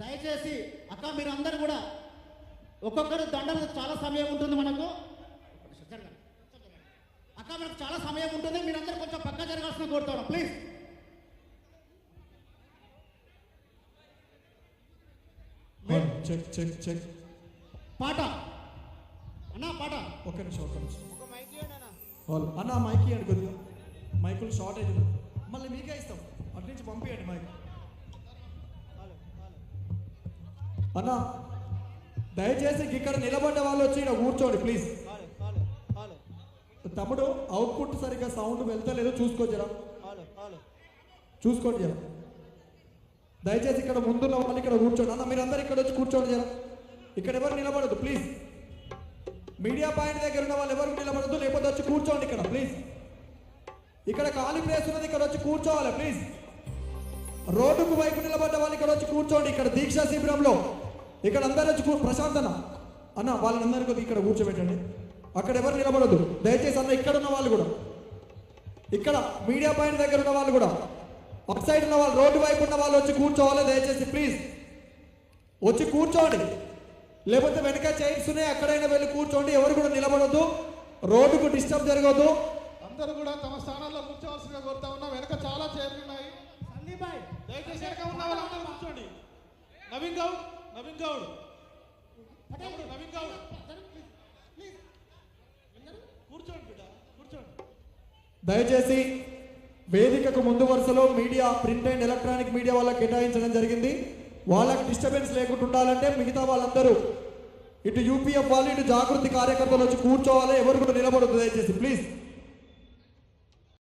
దయచేసి అక్క మీరు అందరు కూడా ఒక్కొక్కరు దండలు చాలా సమయం ఉంటుంది మనకు. అక్క మనకు చాలా సమయం ఉంటుంది, మీరందరూ కొంచెం పక్క జరగాల్సిన కోరుతాను ప్లీజ్. చెక్ చెక్ చెక్ పాట అన్నా, పాట ఒక నిమిషం అన్న మైక్ ఇవ్వండి, కొద్దిగా మైకులు షార్టేజ్ ఉంది, మళ్ళీ మీకే ఇస్తాం, అటు నుంచి పంపించండి మైక్. అన్న దయచేసి ఇక్కడ నిలబడ్డ వాళ్ళు వచ్చి ఇక్కడ కూర్చోండి ప్లీజ్. తమ్ముడు అవుట్పుట్ సరిగ్గా సౌండ్ వెళ్తలేదు, చూసుకోవచ్చరా, చూసుకోండి జరా. దయచేసి ఇక్కడ ముందున్న వాళ్ళు ఇక్కడ కూర్చోండి. అన్న మీరందరూ ఇక్కడ వచ్చి కూర్చోండి జరా. ఇక్కడ ఎవరు నిలబడదు ప్లీజ్. మీడియా పాయింట్ దగ్గర ఉన్న వాళ్ళు ఎవరు నిలబడదు, లేకపోతే వచ్చి కూర్చోండి ఇక్కడ ప్లీజ్. ఇక్కడ ఖాళీ ప్లేస్ ఉన్నది, ఇక్కడ వచ్చి కూర్చోవాలి ప్లీజ్. రోడ్డుకు వైపు నిలబడ్డ వాళ్ళు ఇక్కడ వచ్చి కూర్చోండి. ఇక్కడ దీక్షా శిబిరంలో ఇక్కడ అందరూ వచ్చి ప్రశాంత్ అన్న వాళ్ళందరికీ ఇక్కడ కూర్చోబెట్టండి. అక్కడ ఎవరు నిలబడదు దయచేసి. అన్న ఇక్కడ ఉన్న వాళ్ళు కూడా, ఇక్కడ మీడియా పాయింట్ దగ్గర ఉన్న వాళ్ళు కూడా, అటు సైడ్ ఉన్న వాళ్ళు, రోడ్డు వైపు ఉన్న వాళ్ళు వచ్చి కూర్చోవాలి దయచేసి ప్లీజ్. వచ్చి కూర్చోండి, లేకపోతే వెనక చైర్స్ ఉన్నాయి అక్కడైనా వెళ్ళి కూర్చోండి. ఎవరు కూడా నిలబడద్దు, రోడ్డుకు డిస్టర్బ్ జరగదు. అందరూ కూడా తమ స్థానాల్లో కూర్చోవలసిందిగా కోరుతా ఉన్నా. వెనక చాలా చైర్లు ఉన్నాయి, దయచేసి వెనక ఉన్న వాళ్ళందరూ కూర్చోండి. నవీన్ గౌడ్ నవీన్ గౌడ్ కూర్చోండి బిడ్డ, కూర్చోండి. దయచేసి వేదికకు ముందు వరుసలో media, print and electronic media వాళ్ళకి కేటాయించడం జరిగింది. వాళ్ళకి డిస్టర్బెన్స్ లేకుండా ఉండాలంటే మిగతా వాళ్ళందరూ ఇటు యూపీఎఫ్ వాళ్ళు, ఇటు జాగృతి కార్యకర్తలు వచ్చి కూర్చోవాలి. ఎవరు కూడా నిలబడద్దు దయచేసి ప్లీజ్.